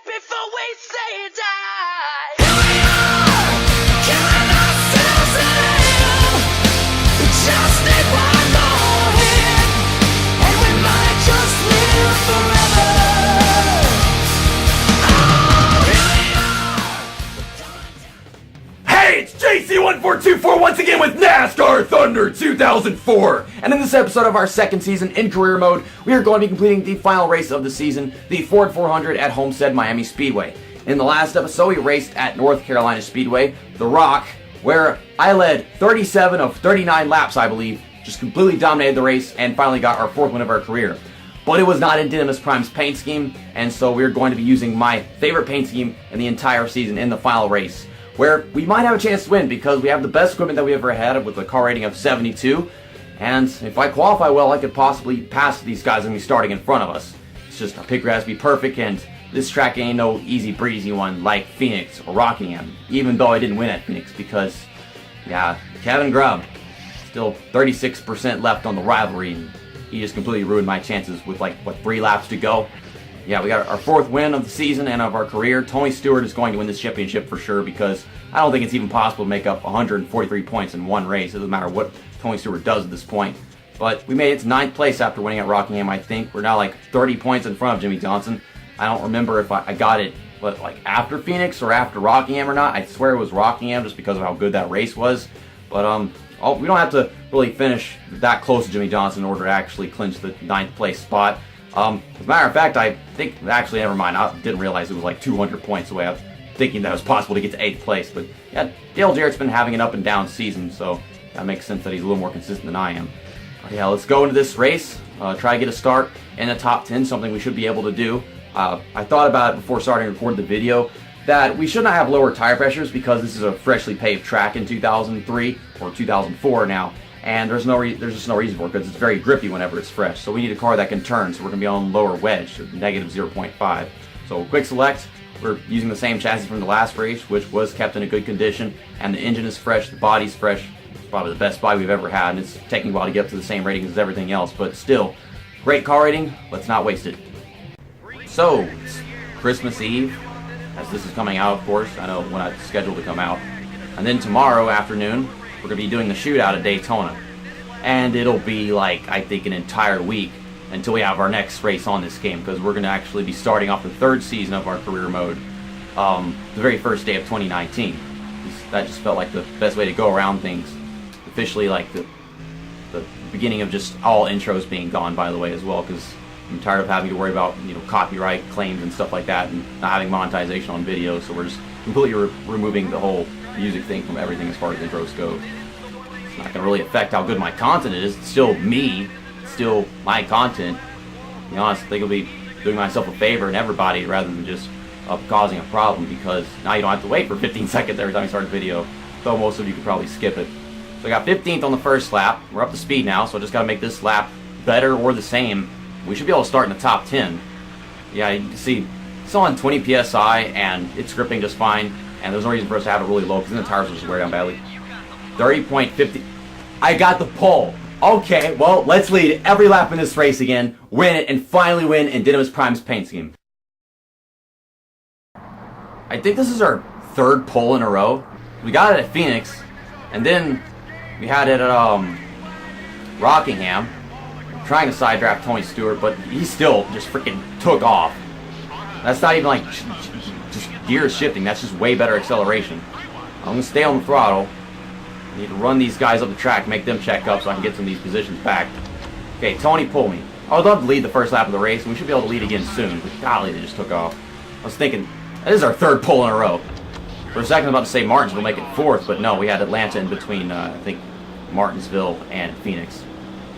before we say die. Here we are, killing ourselves alive. We just need one more hit, and we might just live forever. Hey, it's JC1424 once again with NASCAR Thunder 2004. And in this episode of our second season in career mode, we are going to be completing the final race of the season, the Ford 400 at Homestead-Miami Speedway. In the last episode, we raced at North Carolina Speedway, The Rock, where I led 37 of 39 laps, I believe, just completely dominated the race and finally got our fourth win of our career. But it was not in Dynamis Prime's paint scheme, and so we're going to be using my favorite paint scheme in the entire season in the final race, where we might have a chance to win because we have the best equipment that we ever had with a car rating of 72. And if I qualify well, I could possibly pass these guys and be starting in front of us. It's just our picker has to be perfect, and this track ain't no easy breezy one like Phoenix or Rockingham, even though I didn't win at Phoenix because, yeah, Kevin Grubb, still 36% left on the rivalry, and he just completely ruined my chances with like, 3 laps to go. Yeah, we got our fourth win of the season and of our career. Tony Stewart is going to win this championship for sure because I don't think it's even possible to make up 143 points in one race. It doesn't matter what Tony Stewart does at this point. But we made it to 9th place after winning at Rockingham, I think. We're now like 30 points in front of Jimmy Johnson. I don't remember if I got it like after Phoenix or after Rockingham or not. I swear it was Rockingham just because of how good that race was. But we don't have to really finish that close to Jimmy Johnson in order to actually clinch the 9th place spot. As a matter of fact, I think, actually, never mind, I didn't realize it was like 200 points away. I was thinking that it was possible to get to 8th place, but yeah, Dale Jarrett's been having an up and down season, so that makes sense that he's a little more consistent than I am. Yeah, let's go into this race, try to get a start in the top 10, something we should be able to do. I thought about it before starting to record the video, that we should not have lower tire pressures because this is a freshly paved track in 2003, or 2004 now. And there's just no reason for it because it's very grippy whenever it's fresh. So we need a car that can turn, so we're going to be on lower wedge, negative 0.5. So quick select, we're using the same chassis from the last race, which was kept in a good condition, and the engine is fresh, the body's fresh. It's probably the best body we've ever had, and it's taking a while to get up to the same ratings as everything else, but still, great car rating, let's not waste it. So, it's Christmas Eve, as this is coming out, of course. I know when it's scheduled to come out. And then tomorrow afternoon, we're going to be doing the shootout at Daytona. And it'll be like, I think, an entire week until we have our next race on this game, because we're going to actually be starting off the 3rd season of our career mode the very first day of 2019. That just felt like the best way to go around things. Officially, like the beginning of just all intros being gone, by the way, as well, because I'm tired of having to worry about copyright claims and stuff like that, and not having monetization on video. So we're just completely removing the whole music thing from everything as far as intros go. It's not going to really affect how good my content is. It's still me. It's still my content. To be honest, I think I'll be doing myself a favor and everybody rather than just causing a problem, because now you don't have to wait for 15 seconds every time you start a video, though most of you could probably skip it. So I got 15th on the first lap. We're up to speed now, so I just got to make this lap better or the same. We should be able to start in the top 10. Yeah, you can see it's on 20 psi and it's gripping just fine. And there's no reason for us to have it really low because then the tires will just wear down badly. 30.50. I got the pole. Okay, well, let's lead every lap in this race again, win it, and finally win in Dynamis Prime's paint scheme. I think this is our 3rd pole in a row. We got it at Phoenix, and then we had it at Rockingham. I'm trying to side draft Tony Stewart, but he still just freaking took off. That's not even like just gears shifting, that's just way better acceleration. I'm going to stay on the throttle. I need to run these guys up the track, make them check up so I can get some of these positions back. Okay, Tony, pull me. I would love to lead the first lap of the race, and we should be able to lead again soon, but golly, they just took off. I was thinking, this is our 3rd pole in a row. For a second I was about to say Martinsville will make it 4th, but no, we had Atlanta in between, I think, Martinsville and Phoenix.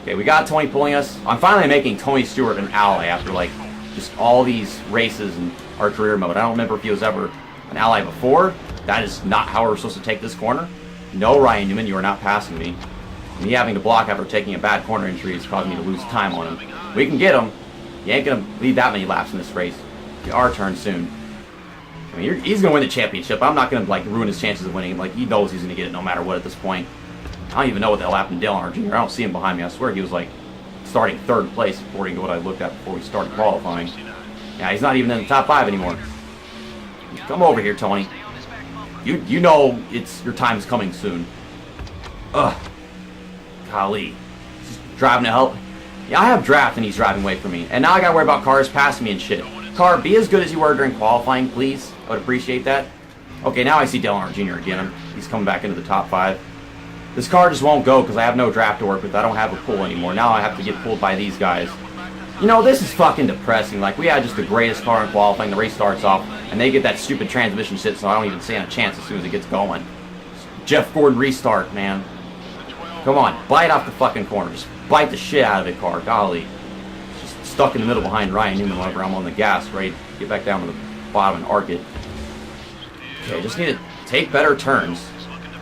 Okay, we got Tony pulling us. I'm finally making Tony Stewart an ally after, like, just all these races in our career mode. I don't remember if he was ever an ally before. That is not how we're supposed to take this corner. No, Ryan Newman, you are not passing me. Me having to block after taking a bad corner entry is causing me to lose time on him. We can get him. He ain't going to lead that many laps in this race. It's our turn soon. I mean, he's going to win the championship. I'm not going to, like, ruin his chances of winning. Like, he knows he's going to get it no matter what at this point. I don't even know what the hell happened to Dale Earnhardt Jr. I don't see him behind me. I swear he was, like, starting 3rd place according to what I looked at before we started qualifying. Yeah, he's not even in the top 5 anymore. Come over here, Tony. You know your time's coming soon. Ugh. Golly. Just driving to help. Yeah, I have draft and he's driving away from me. And now I gotta worry about cars passing me and shit. Car, be as good as you were during qualifying, please. I would appreciate that. Okay, now I see Dale Earnhardt Jr. again. He's coming back into the top 5. This car just won't go because I have no draft to work with. I don't have a pull anymore. Now I have to get pulled by these guys. You know, this is fucking depressing. Like, we had just the greatest car in qualifying. The race starts off, and they get that stupid transmission shit, so I don't even stand a chance as soon as it gets going. Jeff Gordon restart, man. Come on, bite off the fucking corner. Just bite the shit out of it, car. Golly. Just stuck in the middle behind Ryan Newman whenever I'm on the gas, ready to get back down to the bottom and arc it. Okay, just need to take better turns.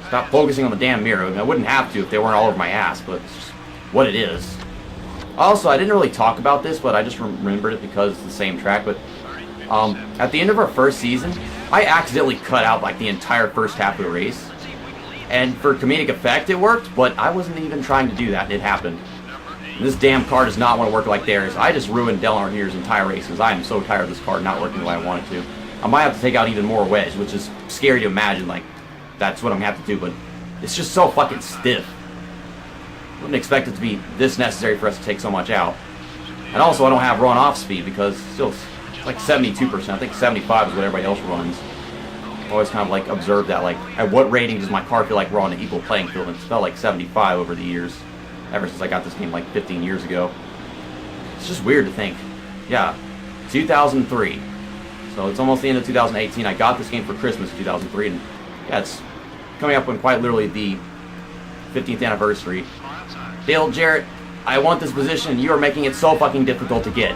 Stop focusing on the damn mirror. I mean, I wouldn't have to if they weren't all over my ass, but it's just what it is. Also, I didn't really talk about this, but I just remembered it because it's the same track, but at the end of our first season, I accidentally cut out like the entire first half of the race. And for comedic effect, it worked, but I wasn't even trying to do that, and it happened. And this damn car does not want to work like theirs. I just ruined Dale Earnhardt Jr.'s entire race because I am so tired of this car not working the way I want it to. I might have to take out even more wedge, which is scary to imagine, like, that's what I'm going to have to do, but it's just so fucking stiff. Wouldn't expect it to be this necessary for us to take so much out. And also, I don't have run-off speed because still it's like 72%. I think 75 is what everybody else runs. I've always kind of like observed that, like, at what rating does my car feel like we're on an equal playing field? And it's felt like 75 over the years, ever since I got this game like 15 years ago. It's just weird to think. Yeah, 2003. So it's almost the end of 2018. I got this game for Christmas in 2003, and yeah, it's coming up on quite literally the 15th anniversary. Dale Jarrett, I want this position. You are making it so fucking difficult to get.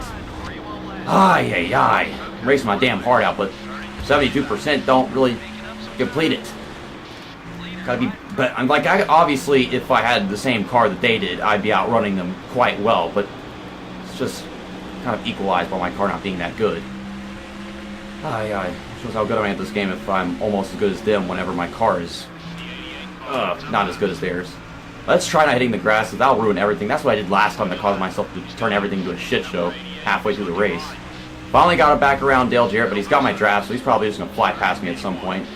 Ay. I'm racing my damn heart out, but 72% don't really complete it. Gotta be, but I'm like, obviously, if I had the same car that they did, I'd be outrunning them quite well, but it's just kind of equalized by my car not being that good. Ay. Shows how good I am at this game if I'm almost as good as them whenever my car is not as good as theirs. Let's try not hitting the grass, because that'll ruin everything. That's what I did last time that caused myself to turn everything into a shit show halfway through the race. Finally got it back around Dale Jarrett, but he's got my draft, so he's probably just going to fly past me at some point.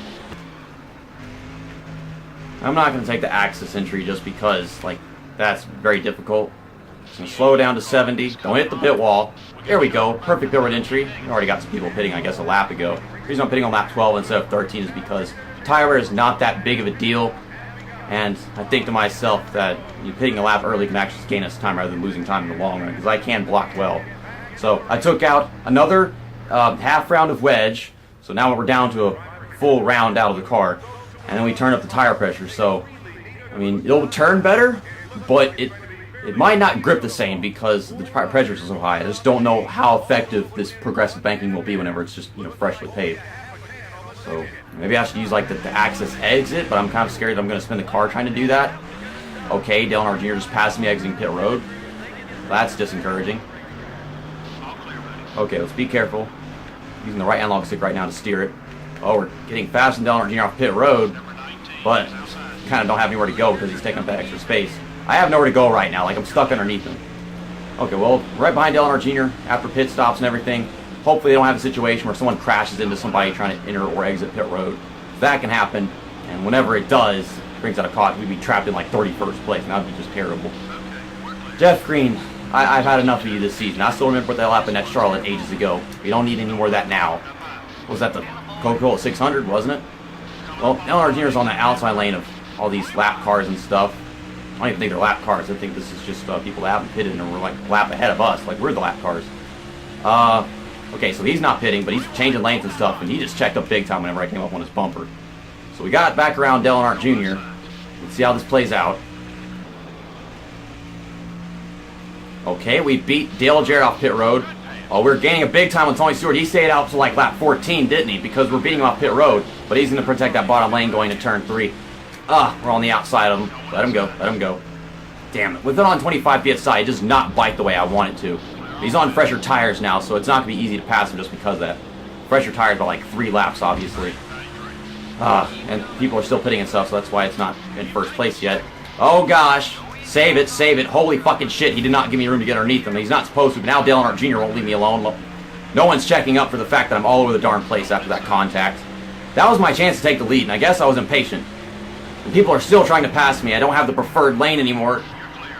I'm not going to take the Axis entry just because, like, that's very difficult. Just going to slow down to 70. Don't hit the pit wall. There we go. Perfect pit road entry. We already got some people pitting, I guess, a lap ago. The reason I'm pitting on lap 12 instead of 13 is because tire wear is not that big of a deal. And I think to myself that pitting a lap early can actually gain us time rather than losing time in the long run, because I can block well. So I took out another half round of wedge. So now we're down to a full round out of the car. And then we turn up the tire pressure. So, I mean, it'll turn better, but it might not grip the same because the tire pressure is so high. I just don't know how effective this progressive banking will be whenever it's just, freshly paved. So maybe I should use like the Axis exit, but I'm kind of scared that I'm going to spin the car trying to do that. Okay, Dale Earnhardt Jr. just passed me exiting pit road. That's discouraging. Okay, let's be careful. Using the right analog stick right now to steer it. Oh, we're getting fast and Dale Earnhardt Jr. off pit road, but kind of don't have anywhere to go because he's taking up that extra space. I have nowhere to go right now, like I'm stuck underneath him. Okay, well, right behind Dale Earnhardt Jr. after pit stops and everything. Hopefully they don't have a situation where someone crashes into somebody trying to enter or exit pit road. That can happen, and whenever it does, brings out a caution, we'd be trapped in like 31st place, and that would be just terrible. Jeff Green, I've had enough of you this season. I still remember what the hell happened at Charlotte ages ago. We don't need any more of that now. Was that the Coca-Cola 600, wasn't it? Well, Dale Earnhardt Jr. is on the outside lane of all these lap cars and stuff. I don't even think they're lap cars. I think this is just people that haven't pitted and were like a lap ahead of us. Like, we're the lap cars. Okay, so he's not pitting, but he's changing lanes and stuff, and he just checked up big time whenever I came up on his bumper. So we got back around Dale Earnhardt Jr. Let's see how this plays out. Okay, we beat Dale Jarrett off pit road. Oh, we're gaining a big time on Tony Stewart. He stayed out to like lap 14, didn't he? Because we're beating him off pit road, but he's going to protect that bottom lane going to turn 3. We're on the outside of him. Let him go. Damn it. With it on 25 PSI, it does not bite the way I want it to. He's on fresher tires now, so it's not going to be easy to pass him just because of that. Fresher tires by like 3 laps, obviously. And people are still pitting and stuff, so that's why it's not in first place yet. Oh gosh. Save it. Holy fucking shit, he did not give me room to get underneath him. He's not supposed to, but now Dale Earnhardt Jr. won't leave me alone. No one's checking up for the fact that I'm all over the darn place after that contact. That was my chance to take the lead, and I guess I was impatient. And people are still trying to pass me. I don't have the preferred lane anymore.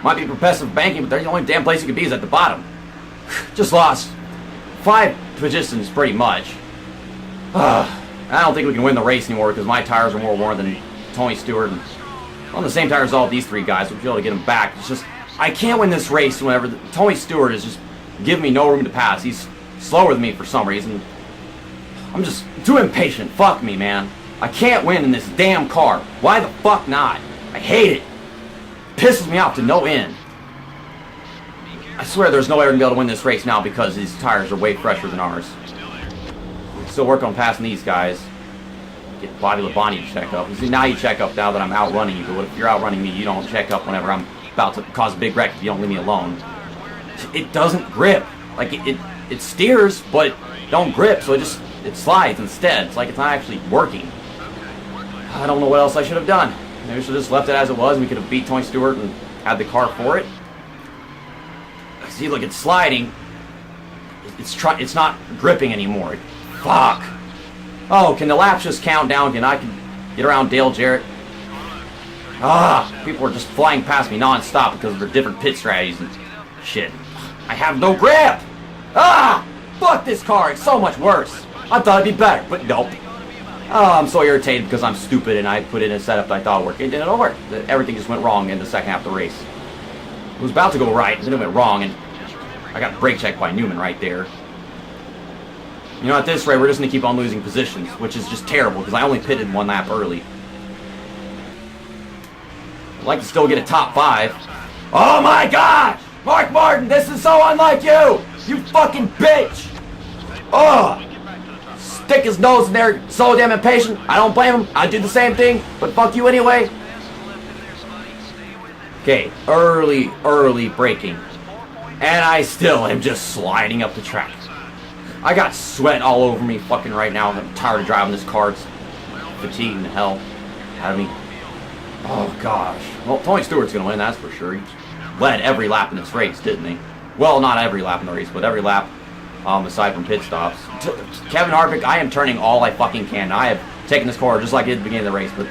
Might be progressive banking, but the only damn place you could be is at the bottom. Just lost 5 positions pretty much. I don't think we can win the race anymore because my tires are more worn than Tony Stewart. And on the same tires as all these 3 guys, we'll be able to get them back. It's just, I can't win this race whenever Tony Stewart is just giving me no room to pass. He's slower than me for some reason. I'm just too impatient. Fuck me, man. I can't win in this damn car. Why the fuck not? I hate it. It pisses me off to no end. I swear there's no way we're going to be able to win this race now because these tires are way fresher than ours. Still working on passing these guys. Get Bobby Labonte to check up. See, now you check up now that I'm outrunning you. But if you're outrunning me, you don't check up whenever I'm about to cause a big wreck if you don't leave me alone. It doesn't grip. Like, it steers, but don't grip, so it slides instead. It's like it's not actually working. I don't know what else I should have done. Maybe I should have just left it as it was, and we could have beat Tony Stewart and had the car for it. See, look, it's sliding. It's not gripping anymore. Fuck. Oh, can the laps just count down? Can I get around Dale Jarrett? People are just flying past me non-stop because of their different pit strategies and shit. I have no grip! Fuck this car, it's so much worse. I thought it'd be better, but nope. I'm so irritated because I'm stupid and I put in a setup that I thought worked. It didn't work. Everything just went wrong in the second half of the race. It was about to go right, and then it went wrong, and I got brake checked by Newman right there. You know, at this rate, we're just going to keep on losing positions, which is just terrible because I only pitted 1 lap early. I'd like to still get a top 5. Oh my god! Mark Martin, this is so unlike you! You fucking bitch! Stick his nose in there, so damn impatient. I don't blame him. I'd do the same thing, but fuck you anyway. Okay, early braking. And I still am just sliding up the track. I got sweat all over me fucking right now. I'm tired of driving this car. It's fatiguing the hell out of me. Oh gosh. Well, Tony Stewart's gonna win, that's for sure. He led every lap in this race, didn't he? Well, not every lap in the race, but every lap aside from pit stops. Kevin Harvick, I am turning all I fucking can. I have taken this car just like I did at the beginning of the race, but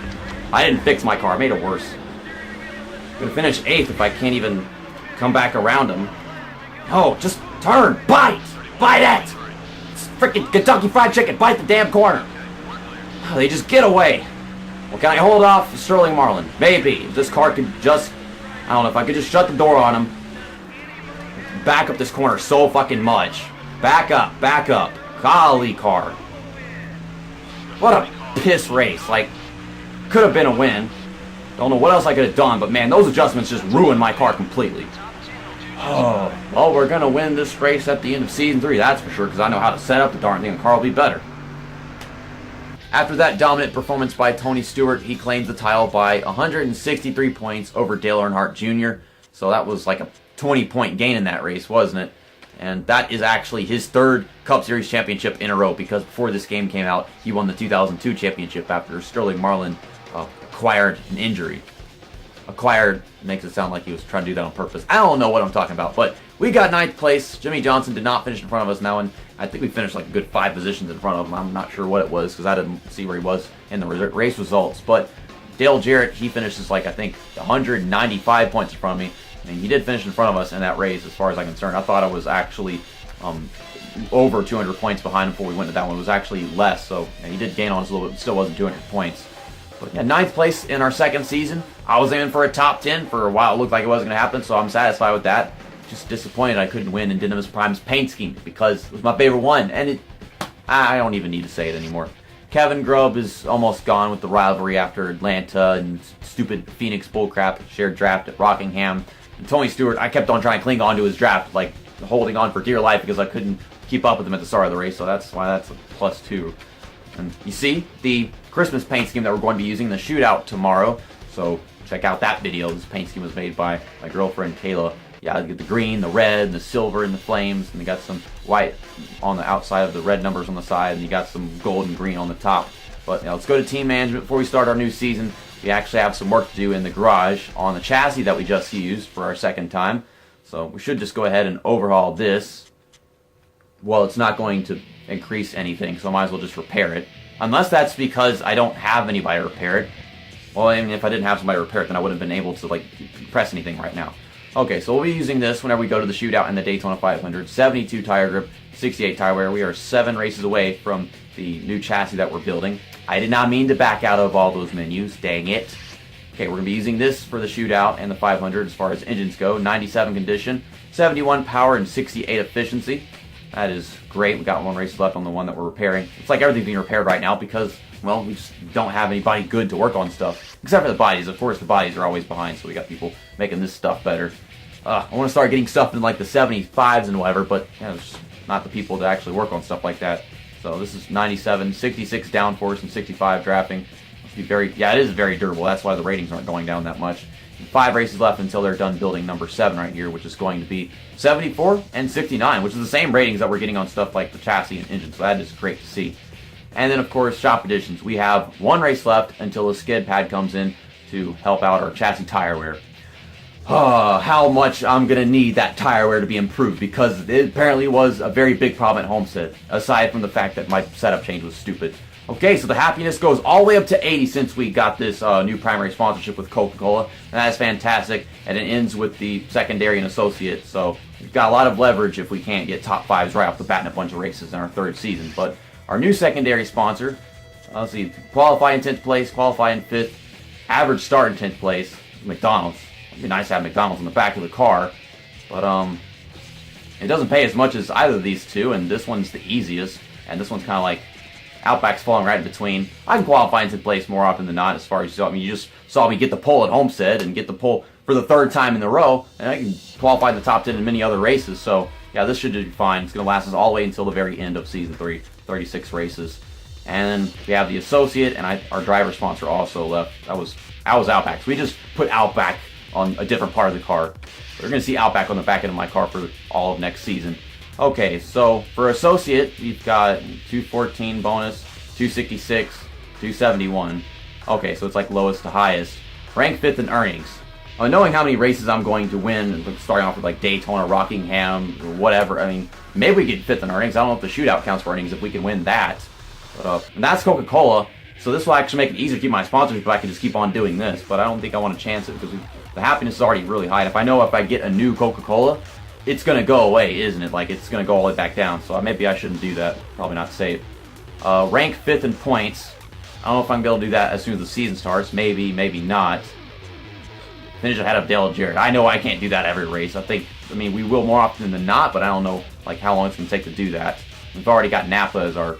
I didn't fix my car. I made it worse. I'm gonna finish 8th if I can't even come back around him. No, just turn. Bite! Bite it! It's freaking Kentucky Fried Chicken. Bite the damn corner. Oh, they just get away. Well, can I hold off Sterling Marlin? Maybe. If this car could just... I don't know, if I could just shut the door on him. Back up this corner so fucking much. Back up, back up. Golly, car. What a piss race. Like, could have been a win. Don't know what else I could have done, but man, those adjustments just ruined my car completely. Oh, well, we're going to win this race at the end of Season 3, that's for sure, because I know how to set up the darn thing, and the car will be better. After that dominant performance by Tony Stewart, he claimed the title by 163 points over Dale Earnhardt Jr., so that was like a 20-point gain in that race, wasn't it? And that is actually his 3rd Cup Series championship in a row, because before this game came out, he won the 2002 championship after Sterling Marlin acquired an injury. Acquired makes it sound like he was trying to do that on purpose. I don't know what I'm talking about, but we got 9th place. Jimmy Johnson did not finish in front of us now, and I think we finished like a good 5 positions in front of him. I'm not sure what it was because I didn't see where he was in the race results. But Dale Jarrett, he finishes like, I think, 195 points in front of me, and he did finish in front of us in that race as far as I'm concerned. I thought I was actually over 200 points behind him before we went to that one. It was actually less, so yeah, he did gain on us a little bit, but still wasn't 200 points. But yeah, 9th place in our 2nd season. I was aiming for a top 10 for a while. It looked like it wasn't going to happen, so I'm satisfied with that. Just disappointed I couldn't win in Dynamis Prime's paint scheme because it was my favorite one, and I don't even need to say it anymore. Kevin Grubb is almost gone with the rivalry after Atlanta and stupid Phoenix bullcrap shared draft at Rockingham. And Tony Stewart, I kept on trying to cling on to his draft, like holding on for dear life because I couldn't keep up with him at the start of the race, so that's why that's a +2. And you see the Christmas paint scheme that we're going to be using in the shootout tomorrow. So check out that video. This paint scheme was made by my girlfriend Kayla. Yeah, you get the green, the red, and the silver and the flames, and you got some white on the outside of the red numbers on the side, and you got some gold and green on the top. But let's go to team management before we start our new season. We actually have some work to do in the garage on the chassis that we just used for our 2nd time. So we should just go ahead and overhaul this. well, it's not going to increase anything, so I might as well just repair it. Unless that's because I don't have anybody to repair it. Well, I mean, if I didn't have somebody to repair it, then I wouldn't have been able to, like, press anything right now. Okay, so we'll be using this whenever we go to the shootout in the Daytona 500. 72 tire grip, 68 tire wear. We are 7 races away from the new chassis that we're building. I did not mean to back out of all those menus. Dang it. Okay, we're going to be using this for the shootout and the 500 as far as engines go. 97 condition, 71 power, and 68 efficiency. That is great. We got 1 race left on the one that we're repairing. It's like everything's being repaired right now because, well, we just don't have anybody good to work on stuff. Except for the bodies. Of course, the bodies are always behind, so we got people making this stuff better. I want to start getting stuff in like the 75s and whatever, but there's not the people to actually work on stuff like that. So this is 97, 66 downforce, and 65 drafting. Must be very, yeah, it is very durable. That's why the ratings aren't going down that much. 5 races left until they're done building number 7 right here, which is going to be 74 and 69, which is the same ratings that we're getting on stuff like the chassis and engine, so that is great to see. And then, of course, shop additions. We have 1 race left until the skid pad comes in to help out our chassis tire wear. How much I'm going to need that tire wear to be improved, because it apparently was a very big problem at Homestead, aside from the fact that my setup change was stupid. Okay, so the happiness goes all the way up to 80 since we got this new primary sponsorship with Coca-Cola, and that's fantastic, and it ends with the secondary and associate, so we've got a lot of leverage if we can't get top 5s right off the bat in a bunch of races in our 3rd season. But our new secondary sponsor, let's see, qualify in 10th place, qualify in 5th, average start in 10th place, McDonald's. It'd be nice to have McDonald's on the back of the car, but it doesn't pay as much as either of these two, and this one's the easiest, and this one's kind of like Outback's falling right in between. I can qualify into place more often than not as far as you saw. I mean, you just saw me get the pole at Homestead and get the pole for the 3rd time in a row, and I can qualify in the top 10 in many other races. So, yeah, this should be fine. It's going to last us all the way until the very end of Season 3, 36 races. And then we have the associate and our driver sponsor also left. I was Outback. So we just put Outback on a different part of the car. We're going to see Outback on the back end of my car for all of next season. Okay, so for associate, we've got 214 bonus, 266, 271. Okay, so it's like lowest to highest. Rank 5th in earnings. Knowing how many races I'm going to win, starting off with like Daytona, Rockingham, or whatever, I mean, maybe we get 5th in earnings. I don't know if the shootout counts for earnings if we can win that. But, and that's Coca-Cola, so this will actually make it easier to keep my sponsorship if I can just keep on doing this. But I don't think I want to chance it because the happiness is already really high. And if I know if I get a new Coca-Cola, it's going to go away, isn't it? Like, it's going to go all the way back down. So maybe I shouldn't do that. Probably not safe. Rank 5th in points. I don't know if I'm going to be able to do that as soon as the season starts. Maybe, maybe not. Finish ahead of Dale Jarrett. I know I can't do that every race. I mean, we will more often than not, but I don't know like how long it's going to take to do that. We've already got Napa as our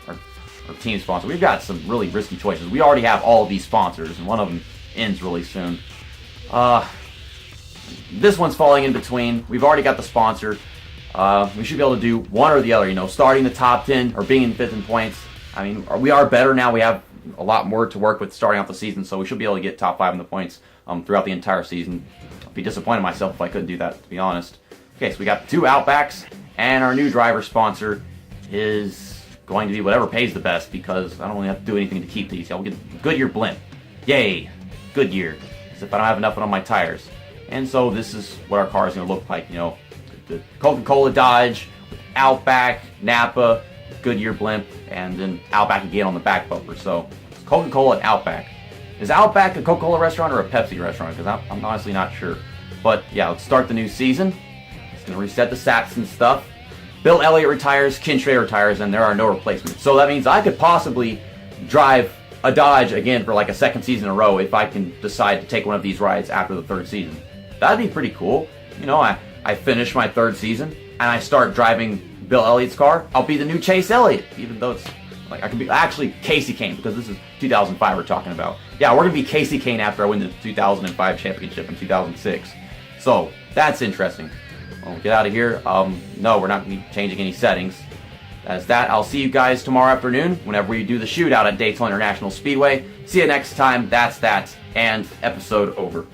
team sponsor. We've got some really risky choices. We already have all of these sponsors, and one of them ends really soon. This one's falling in between. We've already got the sponsor. We should be able to do one or the other, you know, starting the top 10 or being in 5th in points. I mean, we are better now. We have a lot more to work with starting off the season, so we should be able to get top 5 in the points throughout the entire season. I'd be disappointed in myself if I couldn't do that, to be honest. Okay, so we got 2 Outbacks, and our new driver sponsor is going to be whatever pays the best, because I don't really have to do anything to keep these. I'll get Goodyear blimp. Yay, Goodyear. Except I don't have enough on my tires. And so this is what our car is going to look like, you know, the Coca-Cola Dodge, Outback, Napa, Goodyear blimp, and then Outback again on the back bumper. So it's Coca-Cola and Outback. Is Outback a Coca-Cola restaurant or a Pepsi restaurant? Because I'm honestly not sure. But yeah, let's start the new season. It's going to reset the stats and stuff. Bill Elliott retires, Ken Schrader retires, and there are no replacements. So that means I could possibly drive a Dodge again for like a 2nd season in a row if I can decide to take one of these rides after the 3rd season. That'd be pretty cool. You know, I finish my 3rd season and I start driving Bill Elliott's car. I'll be the new Chase Elliott, even though it's like I could be actually Casey Kane, because this is 2005 we're talking about. Yeah, we're gonna be Casey Kane after I win the 2005 championship in 2006. So that's interesting. Well, get out of here. No, we're not gonna be changing any settings. That's that. I'll see you guys tomorrow afternoon whenever we do the shootout at Daytona International Speedway. See you next time. That's that. And episode over.